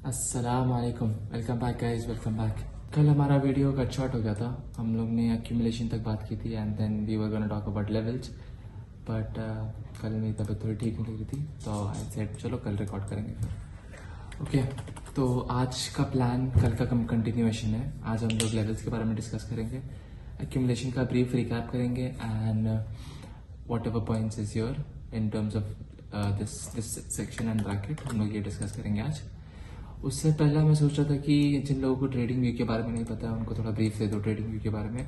अस्सलामुअलैकुम, welcome back guys, welcome back. कल हमारा वीडियो कट शॉर्ट हो गया था। हम लोग ने एक्यूमुलेशन तक बात की थी and then we were gonna talk about levels, but कल मेरी तबीयत थोड़ी ठीक नहीं लग रही थी तो आई सेड चलो कल रिकॉर्ड करेंगे फिर। ओके, तो आज का प्लान कल का कंटिन्यूएशन है। आज हम लोग लेवल्स के बारे में डिस्कस करेंगे, एक्यूमुलेशन का ब्रीफ रिकैप करेंगे and what ever points is your in terms of this section and bracket हम लोग ये डिस्कस करेंगे आज। उससे पहले मैं सोच रहा था कि जिन लोगों को ट्रेडिंग व्यू के बारे में नहीं पता है उनको थोड़ा ब्रीफ दे दो ट्रेडिंग व्यू के बारे में,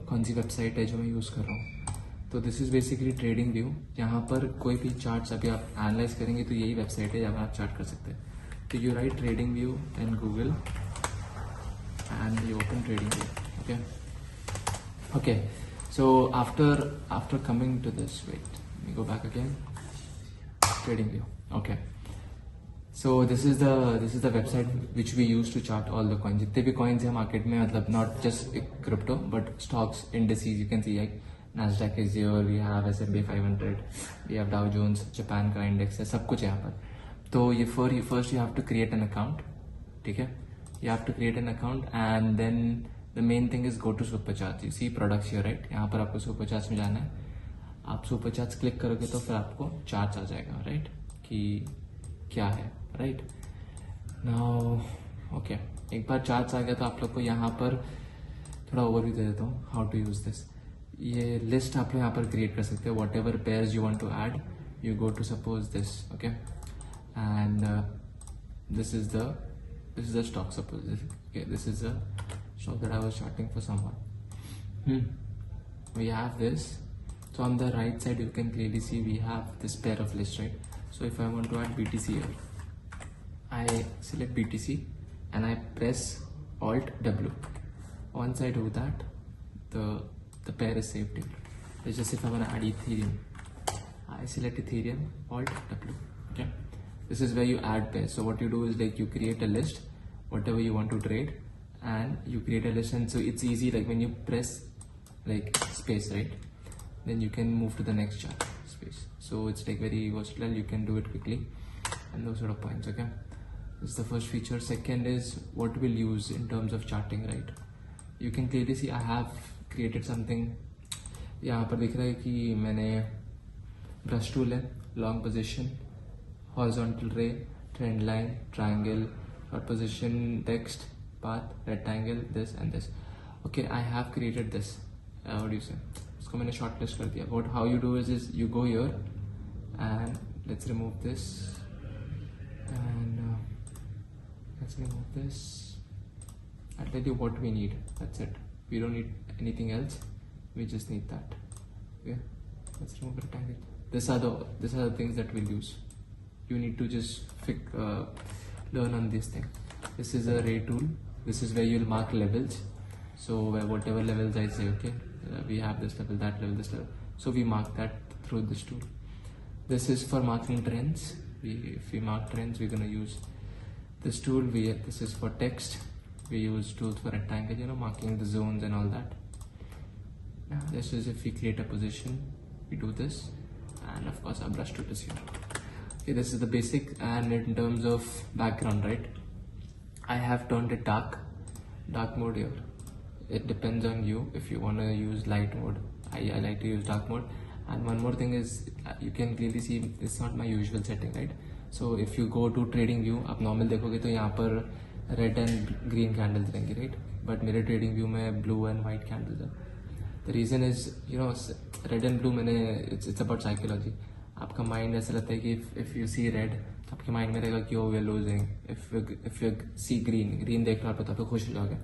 कौन सी वेबसाइट है जो मैं यूज़ कर रहा हूँ। तो this is basically trading view. यहाँ पर कोई भी चार्ट्स अभी आप एनालाइज करेंगे तो यही वेबसाइट है जहाँ आप चार्ट कर सकते हैं। तो you right trading view in Google and you open trading view. Okay, so after coming to this, wait, let me go back again. Trading view. Okay. So this is the website which we use to chart all the coins. जितने भी coins हैं market में, मतलब not just crypto but stocks, indices. You can see like Nasdaq is here, we have S&P 500, we have Dow Jones, Japan का index है, सब कुछ है यहाँ पर। तो ये first you have to create an account, ठीक है? You have to create an account and then the main thing is go to super charts. You see products here, right? यहाँ पर आपको super charts में जाना है। आप सुपर चार्ट्स क्लिक करोगे तो फिर आपको चार्ट्स आ जाएगा, राइट, कि क्या है, राइट। नाउ ओके, एक बार चार्ट्स आ गया तो आप लोग को यहाँ पर थोड़ा ओवरव्यू दे देता हूँ हाउ टू यूज दिस। ये लिस्ट आप लोग यहाँ पर क्रिएट कर सकते हो, whatever pairs you want to add, you go to suppose this, okay, and this is the stock, suppose okay, this is the stock that I was charting for someone. We have this. So on the right side you can clearly see we have this pair of lists, right? So if I want to add BTC here, I select BTC and I press Alt W. Once I do that, the pair is saved here. It's just if I want to add Ethereum, I select Ethereum, Alt W. Okay, this is where you add pairs. So what you do is like you create a list, whatever you want to trade, and you create a list, and so it's easy. Like when you press like space, right? Then you can move to the next chart space. So it's like very versatile, you can do it quickly and those sort of points. Okay, this is the first feature. Second is what we'll use in terms of charting, right? You can clearly see I have created something. यहाँ पर दिख रहा है कि मैंने brush tool है, long position, horizontal रे, trend line, triangle, short position, text, path, rectangle, this and this. Okay, I have created this. What do you से, इसको मैंने शॉर्ट लिस्ट कर दिया. But how you do is you go here and let's remove this and let's remove this. I'll tell you what we need. That's it. We don't need anything else. We just need that. Okay. Let's remove the rectangle. These are the things that we'll use. You need to just learn on this thing. This is a ray tool. This is where you'll mark levels. So whatever levels I say, okay, we have this level, that level, this level. So we mark that through this tool. This is for marking trends. If we mark trends, we're gonna use this tool. This is for text. We use tools for rectangle, you know, marking the zones and all that. This is if we create a position, we do this, and of course our brush tool is here. Okay, this is the basic. And in terms of background, right, I have turned it dark mode here. It depends on you if you want to use light mode. I like to use dark mode. And one more thing is you can clearly see it's not my usual setting, right? So if you go to trading view, आप normal देखोगे तो यहाँ पर red and green candles रहेंगे, right, but मेरे trading view में blue and white candles है. The reason is you know red and blue मैंने इट्स अबाउट साइकोलॉजी. आपका माइंड ऐसा लगता है कि इफ यू सी रेड आपके माइंड में रहेगा कि oh we are losing. If you see green देख रहा हो तो आप खुश हो जाओगे.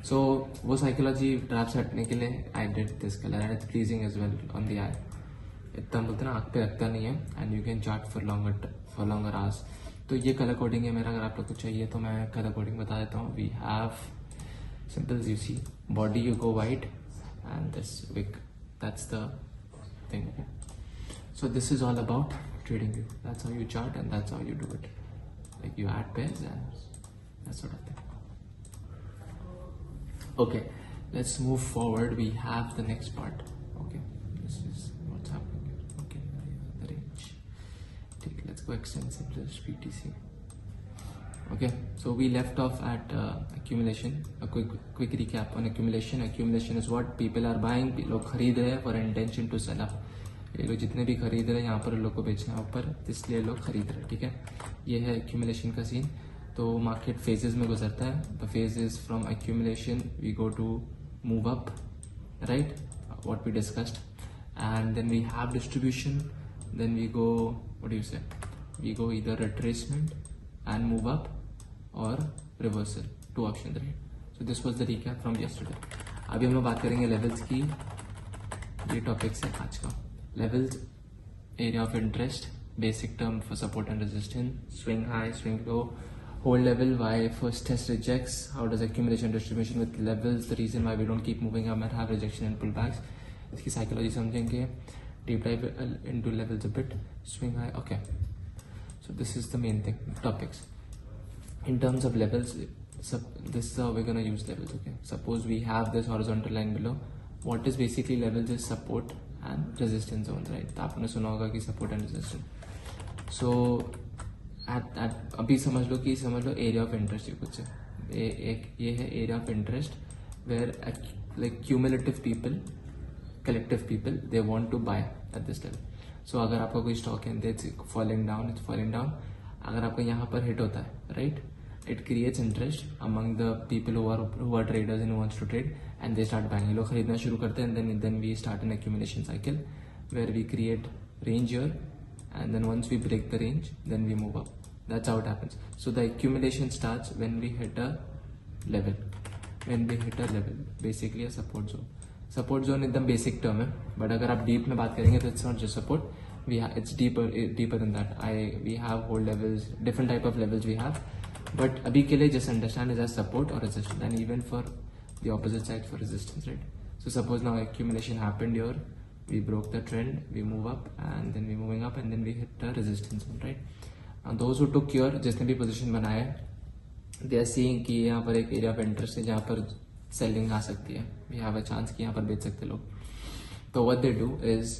सो वो साइकोलॉजी ट्रैप्स हटने के लिए I did this colour and it's pleasing as well on the eye. इतना बोलते ना आँख पे रखता नहीं है and you can chart for longer hours. तो ये कलर कोडिंग है मेरा. अगर आप लोग को चाहिए तो मैं कलर कोडिंग बता देता हूँ. We have simple, you see body you go white and this wick, that's the thing. So this is all about trading view. That's how you chart and that's how you do it. Like you add pairs and that sort of thing. Okay, let's move forward. We have the next part. Okay, this is what's happening. Okay, the range. Let's go extensive plus BTC. Okay, so we left off at accumulation. A quick recap on accumulation. Accumulation is what people are buying. लोग खरीद रहे हैं for intention to sell up. ये लोग जितने भी खरीद रहे हैं यहाँ पर लोग को बेचना है ऊपर, इसलिए लोग खरीद रहे हैं. ठीक है, ये है accumulation का सीन. तो मार्केट फेजेस में गुजरता है. The phase is from accumulation we go to move up, right? What we discussed, and then we have distribution. Then we go, what do you say? We go either retracement and move up or reversal. Two options, right? So this was the recap from yesterday. अभी हम लोग बात करेंगे levels की. ये topics है आज का. Levels, area of interest, basic term for support and resistance, swing high, swing low, hold level, why first test rejects, how does accumulation distribution with levels, the reason why we don't keep moving up and have rejection and pullbacks. इसकी psychology समझेंगे. Deep dive into levels a bit. Swing high. Okay, so this is the main thing, topics. In terms of levels, this is how we're gonna use levels. Okay, suppose we have this horizontal line below. What is basically levels is support and resistance zones, right? तो आपने सुना होगा कि support and resistance. So अभी समझ लो area of interest. ये कुछ ये है area of interest where like cumulative people, collective people, they want to buy at this level. So अगर आपका कोई स्टॉक है, इट्स फॉलिंग डाउन, अगर आपका यहाँ पर हिट होता है, right, it creates interest among the people who are traders and wants to trade and they start buying. लोग खरीदना शुरू करते हैं and then we start an accumulation cycle where we create range here. And then once we break the range, then we move up. That's how it happens. So the accumulation starts when we hit a level. Basically a support zone. Support zone एकदम basic term है, but अगर आप deep में बात करेंगे तो it's not just support. It's deeper than that. We have whole levels, different type of levels we have. But अभी के लिए just understand is as support or resistance, and even for the opposite side for resistance, right? So suppose now accumulation happened here. We broke the trend, we move up, and then we moving up, and then we hit the resistance zone, right? And those who took here, जिसने भी position बनाया है, they are seeing कि यहाँ पर एक area of interest है जहाँ पर सेलिंग आ सकती है. We have a chance कि यहाँ पर बेच सकते लोग. तो what they do is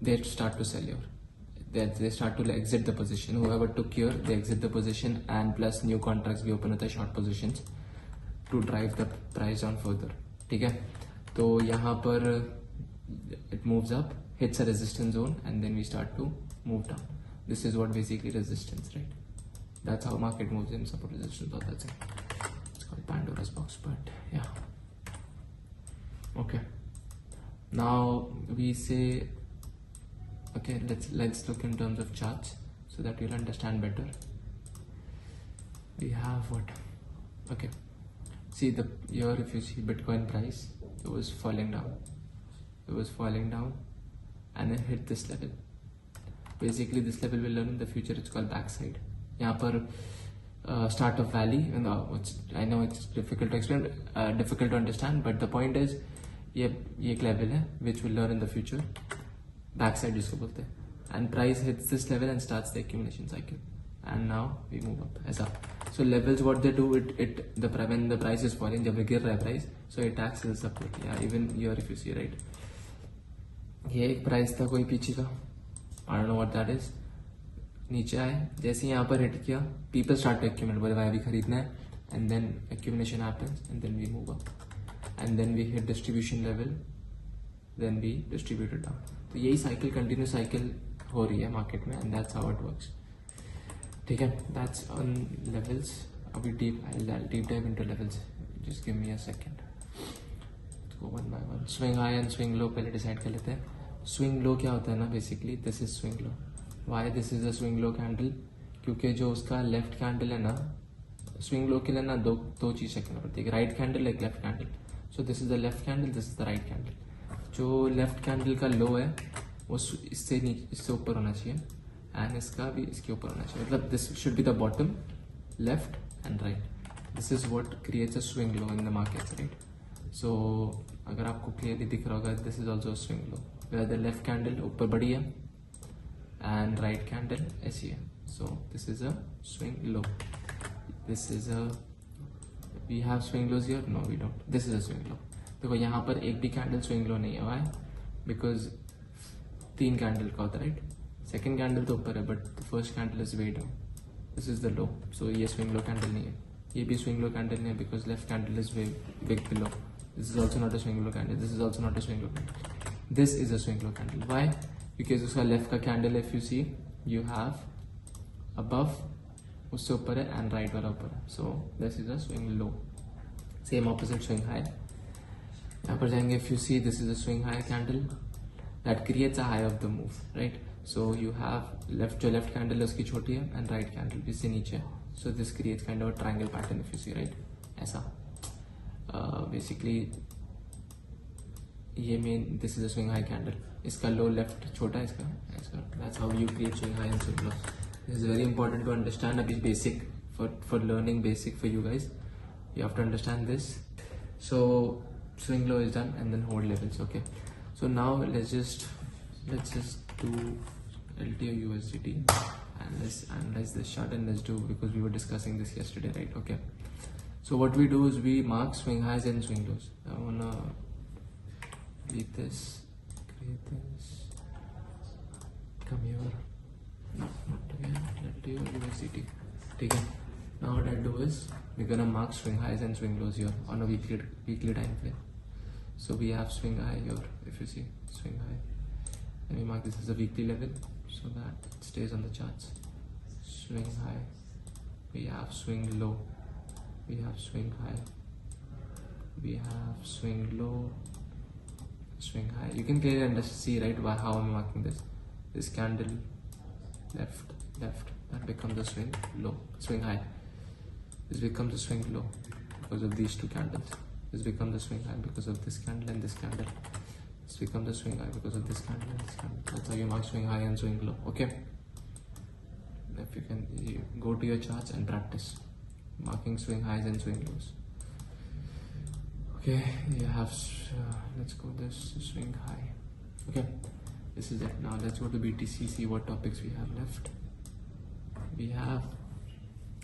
they start to sell here. They start to exit the position. Whoever took here, they exit the position, and plus new contracts भी open होता है short positions to drive the price down further. ठीक है, तो यहाँ पर it moves up, hits a resistance zone, and then we start to move down. This is what basically resistance, right? That's how market moves in support resistance. That's it. It's called Pandora's box, but yeah. Okay. Now we say, okay, let's look in terms of charts so that you'll understand better. We have what? Okay. See here, if you see Bitcoin price, it was falling down. And then hit this level. Basically this level we'll learn in the future. It's called backside. यहाँ पर start of valley, and I know it's difficult to explain, difficult to understand, but the point is ये एक level है which we'll learn in the future. Backside जिसको बोलते हैं. And price hits this level and starts the accumulation cycle. And now we move up. ऐसा. So levels, what they do, when the price is falling, जब गिर रहा है price, so it acts as a support. Yeah, even here if you see, right. ये एक price था कोई पीछे का, I don't know what that is. नीचे आए, जैसे यहाँ पर हिट किया, people start to accumulate, बोले भाई अभी खरीदना है, and then accumulation happens, and then we move up, and then we hit distribution level, then we distribute it down. तो यही साइकिल, कंटिन्यू साइकिल हो रही है मार्केट में, and that's how it works. ठीक है, that's on levels. अभी I'll deep dive into levels. Just give me a second. One by one. Swing high and swing low पहले डिसाइड कर लेते हैं. Swing low क्या होता है ना, basically this is swing low. Why this is a swing low candle? क्योंकि जो उसका लेफ्ट कैंडल है ना, swing low के लिए ना दो चीज चेक करना पड़ती है, राइट कैंडल, एक left candle. So this is the left candle, this is the right candle. जो लेफ्ट कैंडल का लो है वो इससे ऊपर होना चाहिए, एंड इसका भी इसके ऊपर होना चाहिए. मतलब this should be the bottom, left and right. This is what creates a swing low in the markets, right? So अगर आपको क्लियरली दिख रहा होगा, this is also swing low, where the left candle ऊपर बड़ी है एंड राइट कैंडल ऐसी है. So this is a swing low. This is a, we have swing lows here, no we don't. This is a swing low. देखो यहाँ पर एक भी कैंडल स्विंग लो नहीं है. व्हाई? बिकॉज 3 कैंडल का होता है, राइट. सेकेंड कैंडल तो ऊपर है, but the first candle is way down. this is the low. So ये swing low candle नहीं है, ये भी swing low candle नहीं है because left candle is way big below. This is also not a swing low candle. This is also not a swing low candle. This is a swing low candle. Why? Because उसका left का candle, if you see, you have above, उससे ऊपर है, and right वाला ऊपर है. So this is a swing low. Same opposite swing high. यहाँ पर जाएंगे, if you see, this is a swing high candle that creates a high of the move, right? So you have left, जो left candle है उसकी छोटी है, and right candle इससे नीचे है. So this creates kind of a triangle pattern, if you see, right? ऐसा. Basically ये main, this is a swing high candle. इसका low left छोटा है, इसका. That's how you create swing high and swing low. This is very important to understand. अभी basic for learning, basic for you guys. You have to understand this. So swing low is done, and then hold levels. Okay. So now let's just do LTO USDT and let's analyze this chart, and let's do, because we were discussing this yesterday, right? Okay. So what we do is we mark swing highs and swing lows. I wanna create this. Come here. No, not here. LTO USDT. Okay. Now what I'll do is we're gonna mark swing highs and swing lows here on a weekly time frame. So we have swing high here, if you see, swing high. Then we mark this as a weekly level so that it stays on the charts. Swing high. We have swing low. We have swing high. We have swing low. Swing high. You can clearly see, right, how I'm marking this. This candle, left, that becomes a swing low, swing high. This becomes a swing low because of these two candles. This becomes a swing high because of this candle and this candle. This becomes a swing high because of this candle and this candle. That's how you mark swing high and swing low. Okay. If you can, you go to your charts and practice marking swing highs and swing lows. Okay, you have. Let's go this swing high. Okay, this is it. Now let's go to BTC. See what topics we have left. We have,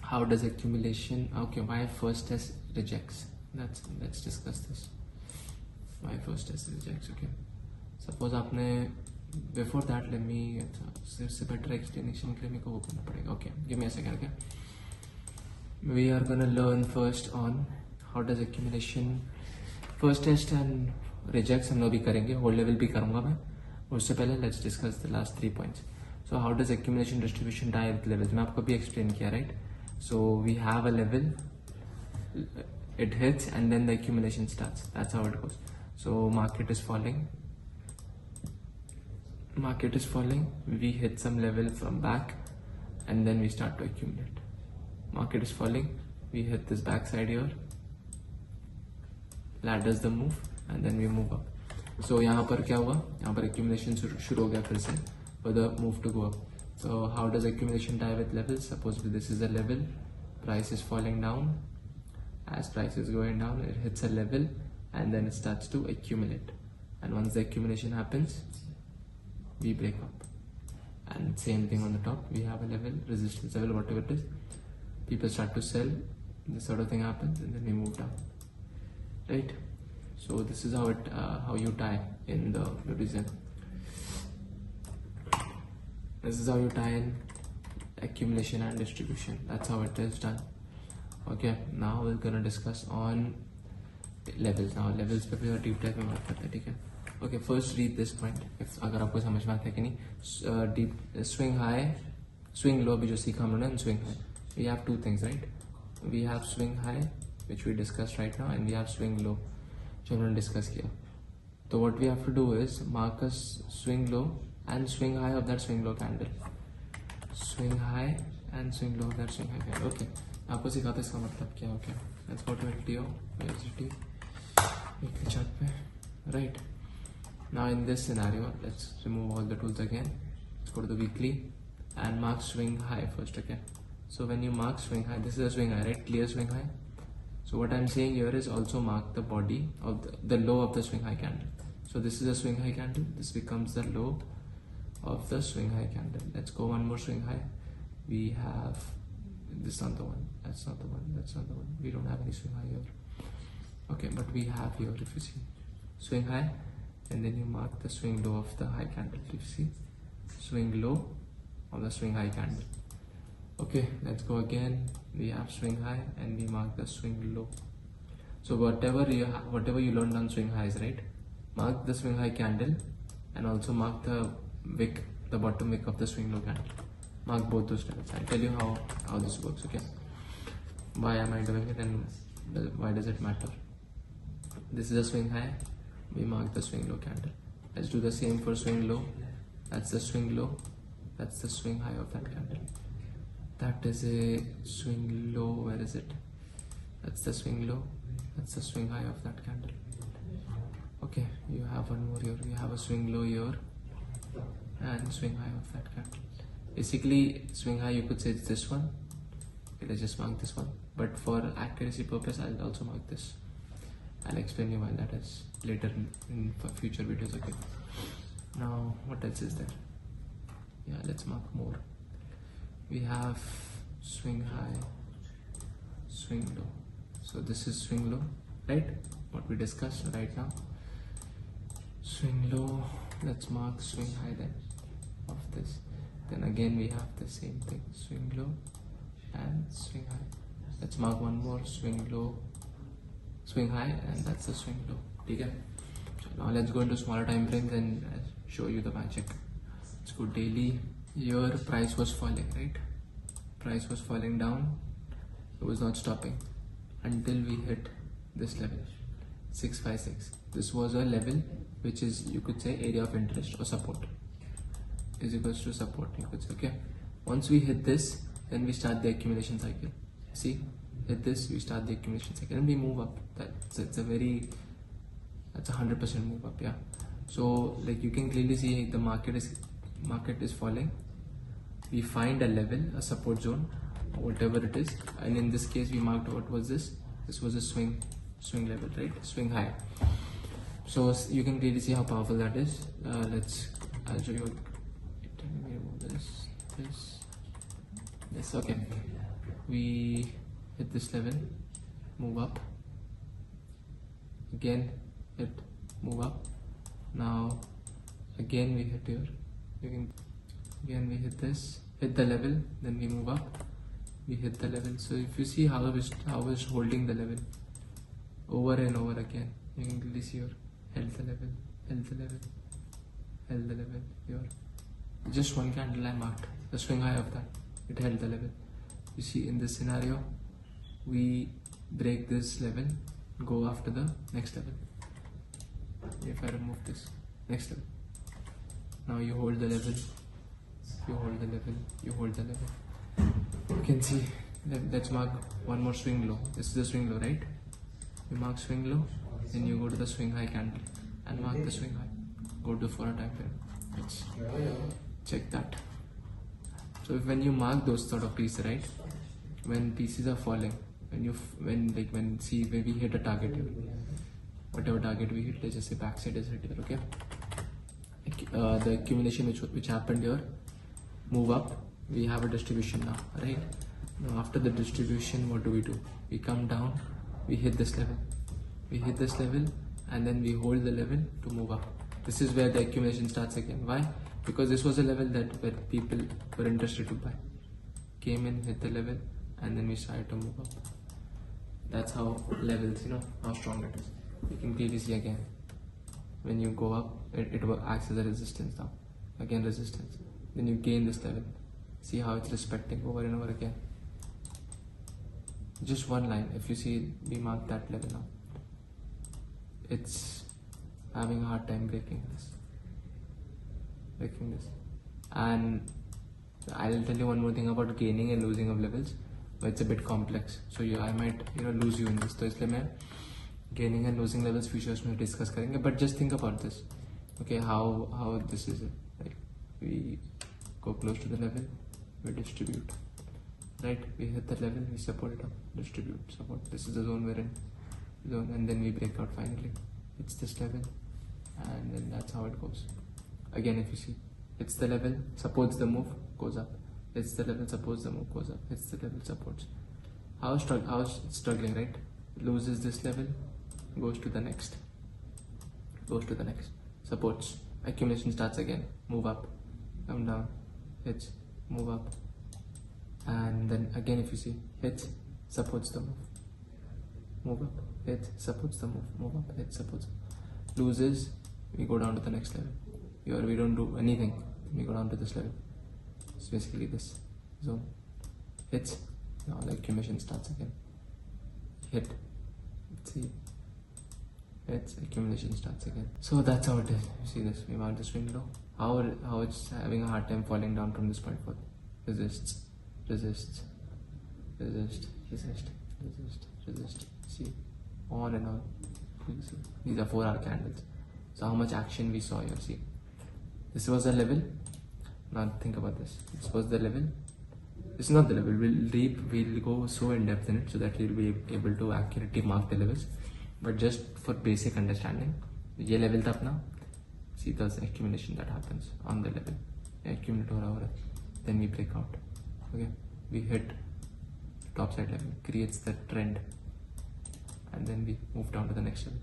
how does accumulation, okay, why first test rejects. Let's discuss this. Why first test rejects. Okay, suppose आपने, before that let me, इससे better explanation के लिए मेरे को वो करना पड़ेगा. Okay, give me a second. Okay, we are gonna learn first on how does accumulation, first test and rejects हम लोग भी करेंगे, whole level भी करूँगा मैं. उससे पहले let's discuss the last 3 points. So how does accumulation distribution tie with levels? मैं आपको भी explain किया, right? So we have a level, it hits, and then the accumulation starts. That's how it goes. So market is falling. We hit some level from back, and then we start to accumulate. Market is falling. We hit this backside here. Ladders the move, and then we move up. So यहाँ पर क्या हुआ? यहाँ पर accumulation शुरू हो गया फिर से for the move to go up. So how does accumulation tie with levels? Suppose this is a level, price is falling down. As price is going down, it hits a level, and then it starts to accumulate. And once the accumulation happens, we break up. And same thing on the top. We have a level, resistance level, whatever it is. People start to sell. This sort of thing happens, and then we move down. Right? So this is how it, how you tie in the Buddhism. This is how you tie in accumulation and distribution. That's how it is done. Okay, now we're gonna discuss on levels. Now levels पे भी deep dive में बात करते हैं, ठीक है? Okay, first read this point. If अगर आपको समझ में आता है कि नहीं, deep swing high, swing low अभी जो सीखा हम लोगों ने, and swing high. We have two things, right? We have swing high, which we discussed right now, and we have swing low, जो हमने discuss किया. So what we have to do is mark a swing low and swing high of that swing low candle. Swing high and swing low of that swing high candle. Okay. आपको सिखाते इसका मतलब क्या हो. क्या. Let's go to LTO, USDT, weekly chart पे, right? Now in this scenario, let's remove all the tools again. Let's go to the weekly and mark swing high first. Okay. So when you mark swing high, this is a swing high, right? Clear swing high. So what I'm saying here is also mark the body of the low of the swing high candle. So this is a swing high candle. This becomes the low of the swing high candle. Let's go one more swing high. We have this, not the one, that's not the one, that's not the one. We don't have any swing high here. Okay, but we have here, if you see, swing high, and then you mark the swing low of the high candle. If you see, swing low of the swing high candle. Okay, let's go again. We have swing high and we mark the swing low. So whatever you learned on swing highs, right? Mark the swing high candle and also mark the wick, the bottom wick of the swing low candle. Mark both those levels. I'll tell you how this works. Okay, why am I doing it and why does it matter? This is a swing high. We mark the swing low candle. Let's do the same for swing low. That's the swing low. That's the swing high of that candle. That is a swing low. Where is it? That's the swing low. That's the swing high of that candle. Okay, you have one more here. You have a swing low here and swing high of that candle. Basically, swing high you could say it's this one. Okay, let's just mark this one. But for accuracy purpose, I'll also mark this. I'll explain you why that is later in future videos. Okay. Now, what else is there? Yeah, let's mark more. We have swing high, swing low. So this is swing low, right? What we discussed right now. Swing low. Let's mark swing high then of this. Then again we have the same thing. Swing low and swing high. Let's mark one more. Swing low, swing high, and that's the swing low. Okay. So now let's go into smaller time frames and show you the magic. Let's go daily. Your price was falling, right? Price was falling down. It was not stopping until we hit this level, 656. This was a level which is, you could say, area of interest or support. Is equals to support, you could say. Okay. Once we hit this, then we start the accumulation cycle. See, hit this, we start the accumulation cycle, and we move up. That's a 100% move up. Yeah. So like you can clearly see the market is falling. We find a level, a support zone, whatever it is, and in this case we marked what was this. This was a swing level, right? Swing high. So you can clearly see how powerful that is. I'll show you. This. Okay. We hit this level, move up. Again, hit, move up. Now, again we hit here. Again we hit this, hit the level, then we move up. We hit the level. So if you see how it's holding the level over and over again, you can clearly see here, held the level, held the level, held the level here. Just one candle I marked, the swing high of that, it held the level. You see in this scenario, we break this level, go after the next level. If I remove this, next level. Now you hold the level, you hold the level, you hold the level. You can see, let's mark one more swing low. This is the swing low, right? You mark swing low, then you go to the swing high candle and mark the swing high. Go to for a time frame. Let's check that. So when you mark those sort of pieces, right? When pieces are falling, when we hit a target here, whatever target we hit, let's just say backside is hit here, okay? The accumulation which happened here, move up. We have a distribution now, right? Now after the distribution, what do? We come down, we hit this level. We hit this level and then we hold the level to move up. This is where the accumulation starts again. Why? Because this was a level where people were interested to buy. Came in, hit the level, and then we started to move up. That's how levels, how strong it is. You can clearly see again. When you go up, it acts as a resistance now. Again resistance. Then you gain this level. See how it's respecting over and over again. Just one line. If you see, we mark that level now. It's having a hard time breaking this. And I'll tell you one more thing about gaining and losing of levels, but it's a bit complex. So I might lose you in this. So इसलिए मैं gaining and losing levels futures में discuss करेंगे. But just think about this. Okay, how this is it? Like we go close to the level, we distribute. Right? We hit the level, we support it up, distribute, support. This is the zone we're in. And then we break out finally. It's this level, and then that's how it goes. Again, if you see, it's the level, supports the move, goes up. It's the level, supports the move, goes up. It's the level, supports. How it's struggling, right? Loses this level, goes to the next. Supports. Accumulation starts again. Move up, come down, hits, move up, and then again if you see hits, supports the move up, hits, supports the move up, hits, supports, loses, we go down to the next level. Here we don't do anything, we go down to this level. It's basically this zone. Hits, now the accumulation starts again. Hit, see, hits, accumulation starts again. So that's how it is. You see this, we mark the swing low. How it's having a hard time falling down from this point forth. Resists, resists, resist, resist, resist, resist. See, on and on. These are 4-hour candles. So how much action we saw here. See, this was the level. Now think about this. This was the level. This is not the level. We'll go so in depth in it so that you'll be able to accurately mark the levels. But just for basic understanding, ये level था अपना. See the accumulation that happens on the level. Accumulate हो रहा. Then we break out. Okay, we hit top side level, creates the trend, and then we move down to the next level.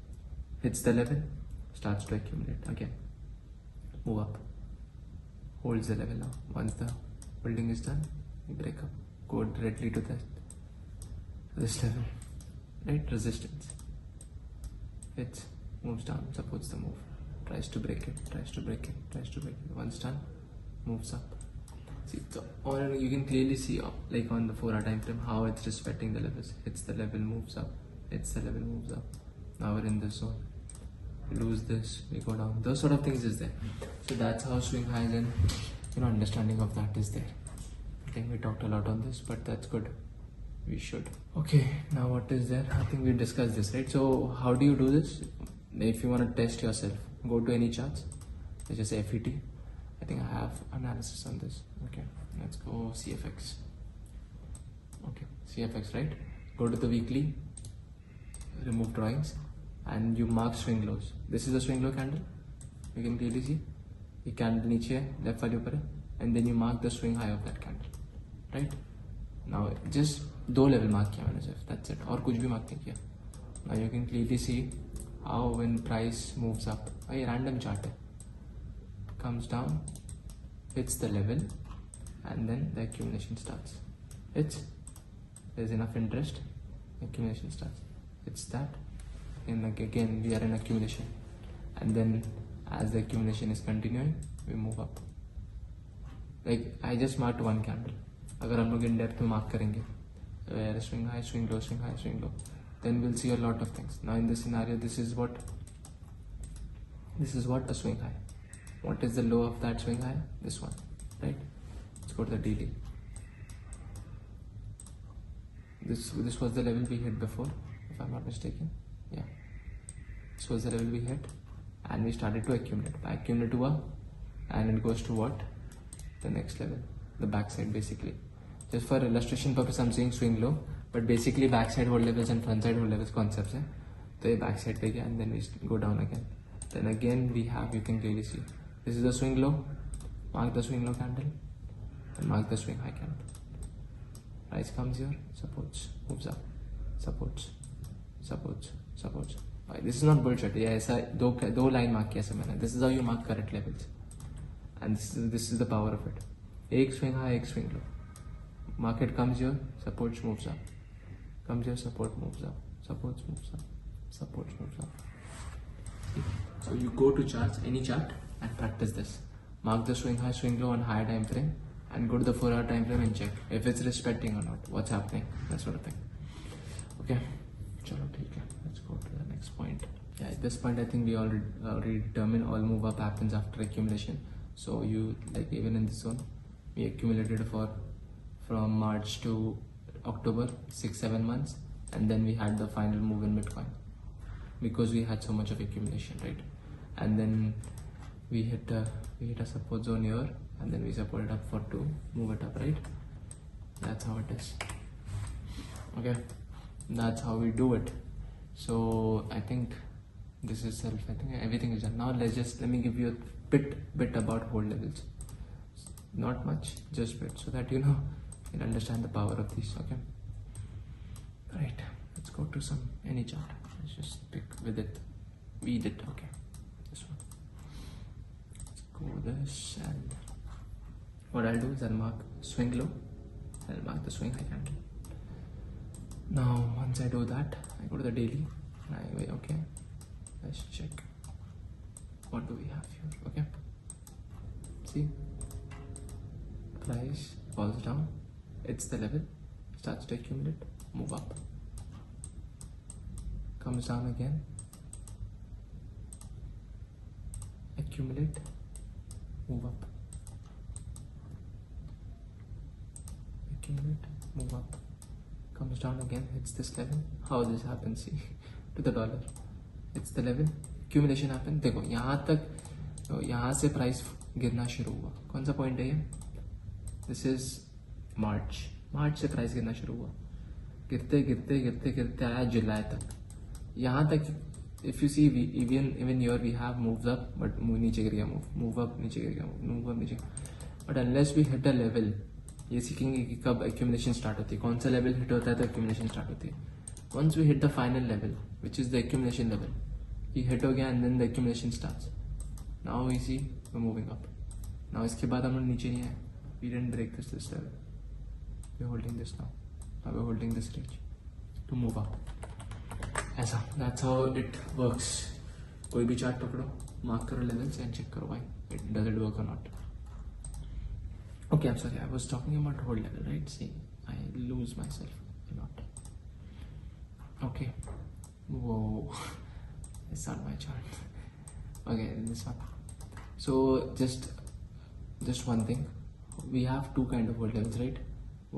Hits the level, starts to accumulate again. Move up, holds the level now. Once the building is done, we break up, go directly to this level, right? Resistance. Hits, moves down, supports the move, tries to break it, tries to break it, tries to break it. Once done, moves up. See, so you can clearly see like on the 4-hour time frame how it's respecting the levels. Hits the level, moves up, hits the level, moves up. Now we're in this zone. We lose this, we go down. Those sort of things is there. So that's how swing highs and understanding of that is there. I think we talked a lot on this, but that's good. We should. Okay, now what is there? I think we discussed this, right? So how do you do this? If you want to test yourself, go to any charts. Let's just say FET. I think I have analysis on this. Okay, let's go CFX. Okay, CFX, right? Go to the weekly, remove drawings, and you mark swing lows. This is a swing low candle. You can clearly see. The candle niche hai, left wali upar hai, and then you mark the swing high of that candle, right? Now just 2 level mark kiya maine sirf. That's it. और कुछ भी mark नहीं किया. Now you can clearly see how when price moves up. A random chart hai. Comes down, hits the level, and then the accumulation starts. There's enough interest, accumulation starts. It's that, and again we are in accumulation, and then as the accumulation is continuing, we move up. Like I just marked one candle. अगर हम लोग in depth में mark करेंगे, swing high, swing low, swing high, swing low, then we'll see a lot of things. Now in this scenario, this is what a swing high. What is the low of that swing high? This one, right? Let's go to the daily. This was the level we hit before, if I'm not mistaken. Yeah, this was the level we hit, and we started to accumulate. By accumulate to and it goes to what? The next level, the backside basically. Just for illustration purpose, I'm saying swing low, but basically backside hold levels and front side hold levels concepts. So ये backside take and then we go down again. Then again we have, you can clearly see. This is the swing low, mark the swing low candle, and mark the swing high candle. Price comes here, supports, moves up, supports, supports, supports. This is not bullshit. Yeah, ऐसा दो line mark किया ऐसा मैंने. This is how you mark correct levels, and this is the power of it. एक swing high, एक swing low. Market comes here, supports, moves up. Comes here, support, moves up. Supports, moves up. Supports, moves up. So you go to charts, any chart, and practice this. Mark the swing high, swing low on higher time frame, and go to the 4-hour time frame and check if it's respecting or not, what's happening, that sort of thing. Okay, chalo, theek hai. Let's go to the next point. Yeah, at this point I think we already determined all move up happens after accumulation. So you, like even in this zone, we accumulated from March to October, 6-7 months, and then we had the final move in Bitcoin because we had so much of accumulation, right? And then we hit a support zone here, and then we support it up for 2, move it up, right? That's how it is. Okay, that's how we do it. So I think this is I think everything is done. Now let me give you a bit about hold levels. Not much, just bit, so that you understand the power of these. Okay, right, let's go to any chart. Let's just pick with it, weed it. Okay, this one. Let's go this, and what I'll do is I'll mark swing low, and I'll mark the swing high candle. Now once I do that, I go to the daily and I wait, okay, let's check what do we have here. Okay, see, price falls down, it's the level, starts to accumulate, move up, comes down again, accumulate, move up, accumulate, move up, comes down again, hits this level. How this happens, see, to the dollar, it's the level, accumulation happen. देखो यहाँ तक, यहाँ से price गिरना शुरू हुआ. कौन सा पॉइंट है ये? दिस इज मार्च से प्राइस गिरना शुरू हुआ, गिरते गिरते गिरते गिरते आया जुलाई तक. यहाँ तक if you see even your we have moves up but नीचे गिर गया, मूव अप नीचे गिर गया, मूव अप नीचे. But unless we hit a level, ये सीखेंगे कि कब एक्यूमुलेशन स्टार्ट होती है, कौन सा लेवल हिट होता है तो एक्यूमुलेशन स्टार्ट होती है. Once we hit the final level which is the accumulation level, ये हिट हो गया and then the accumulation starts. Now we see we moving up. Now इसके बाद हम लोग नीचे नहीं आए, we didn't break this level, we holding this now, we holding this range to move up. ऐसा, दैट्स हाउ इट वर्क्स. कोई भी चार्ट पकड़ो, मार्क करो लेवल्स एंड चेक करो भाई इट डज इट वर्क और not. Okay, I'm sorry, I was talking about hold level, right? See, I lose myself a lot. Okay. Whoa. It's not my chart. Okay, this one. So, just one thing. We have two kind of hold levels, right?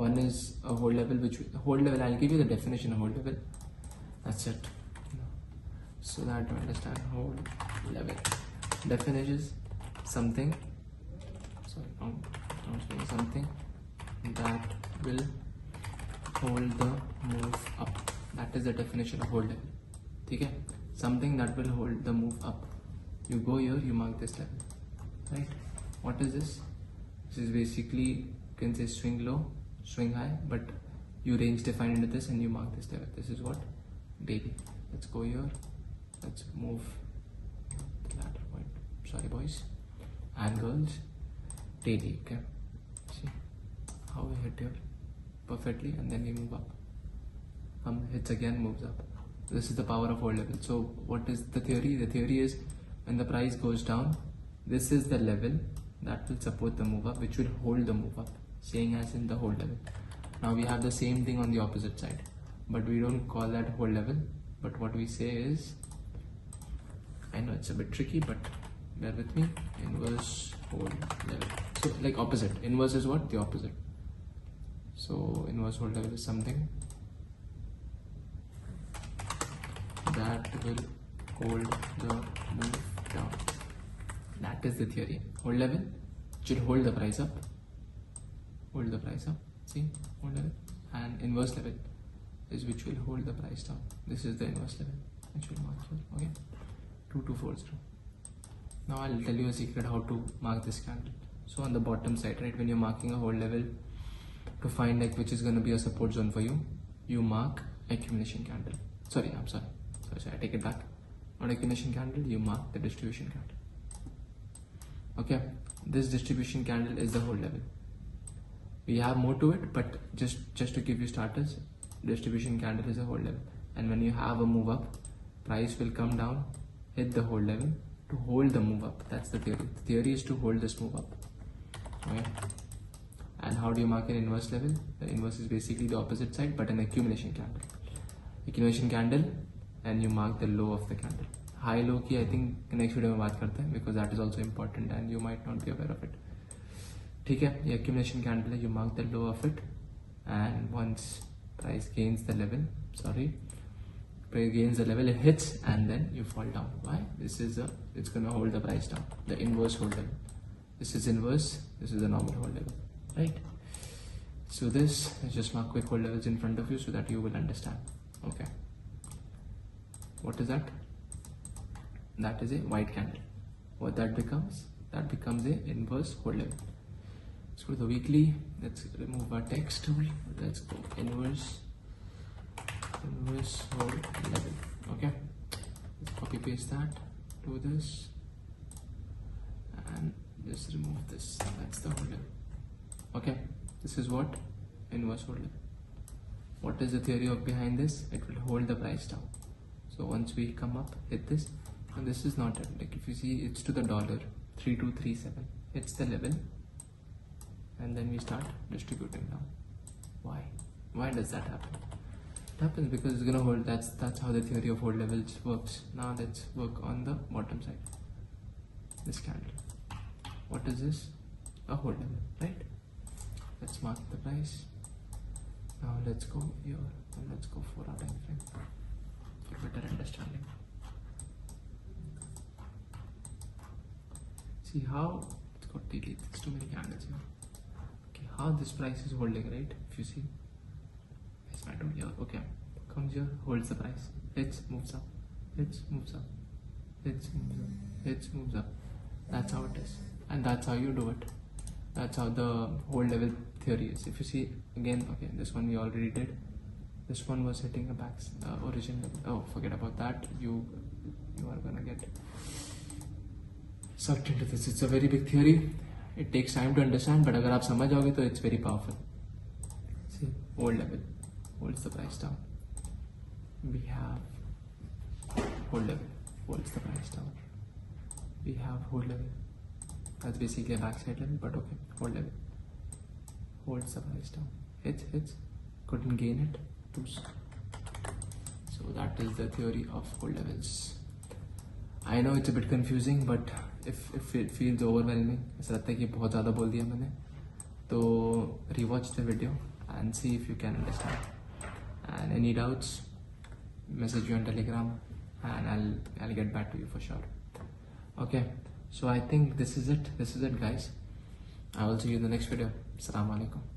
One is a hold level, hold level, I'll give you the definition of hold level. That's it. So that to understand hold level. Definition is something, something that will hold the move up. That is the definition of hold level. ठीक है, something that will hold the move up. You go here, you mark this level, right? What is this? This is basically, you can say swing low, swing high, but you range define into this and you mark this level. This is what? Daily. Let's go here, let's move the ladder point. Sorry boys and girls. Daily, okay? See how we hit here perfectly and then we move up. Hits again, moves up. This is the power of hold level. So what is the theory? The theory is when the price goes down, this is the level that will support the move up, which will hold the move up, saying as in the hold level. Now we have the same thing on the opposite side, but we don't call that hold level. But what we say is, I know it's a bit tricky, but bear with me, inverse hold level. So like opposite, inverse is what? The opposite. So inverse hold level is something that will hold the move down. That is the theory. Hold level should hold the price up, hold the price up, see, hold level. And inverse level is which will hold the price down. This is the inverse level which will mark here, okay? 2240. Now I'll tell you a secret how to mark this candle. So on the bottom side, right, when you're marking a hold level to find like which is going to be a support zone for you, you mark accumulation candle. Sorry, I take it back. On accumulation candle, you mark the distribution candle. Okay, this distribution candle is the hold level. We have more to it, but just to give you starters, distribution candle is a hold level. And when you have a move up, price will come down, hit the hold level to hold the move up. That's the theory. The theory is to hold this move up. Okay. And how do you mark an inverse level? The inverse is basically the opposite side, but an accumulation candle. Accumulation candle, and you mark the low of the candle. High low की I think next video में बात करते हैं, because that is also important and you might not be aware of it. ठीक है, ये accumulation candle है, you mark the low of it, and once price gains the level, it hits and then you fall down. Why? It's gonna hold the price down. The inverse hold level. This is inverse, this is the normal hold level, right? So this is just mark quick hold levels in front of you so that you will understand. Okay. What is that? That is a white candle. What that becomes? That becomes a inverse hold level. So the weekly, let's remove our text tool. Let's go inverse hold level. Okay, let's copy paste that, do this, and just remove this. That's the hold level. Okay, this is what inverse hold level. What is the theory of behind this? It will hold the price down. So once we come up, hit this, and this is not it. Like if you see, it's to the dollar, 3237. It's the level, and then we start distributing down. Why? Why does that happen? It happens because it's gonna hold. That's how the theory of hold levels works. Now let's work on the bottom side. This candle. What is this? A hold level, right? Let's mark the price. Now let's go here and let's go for our time frame for better understanding. See how it's got delete. It's too many candles here. Okay, how this price is holding, right? If you see, it's right over here. Okay, comes here, holds the price. It moves up. It moves up. It moves up. It moves up. That's how it is, and that's how you do it. That's how the hold level theory is. If you see again, okay, this one we already did. This one was hitting a back origin level. Oh, forget about that. You are gonna get sucked into this. It's a very big theory. It takes time to understand, but अगर आप समझ जाओगे तो it's very powerful. See, hold level holds the price down. We have hold level holds the price down. We have hold level. That's basically a backside level, but okay, hold level holds the price down. Hits, couldn't gain it. So that is the theory of hold levels. I know it's a bit confusing, but if it feels overwhelming, ऐसा लगता है कि बहुत ज़्यादा बोल दिया मैंने, तो rewatch the video and see if you can understand. And any doubts, message you on Telegram, and I'll get back to you for sure. Okay, so I think this is it. This is it, guys. I will see you in the next video. Assalamu alaikum.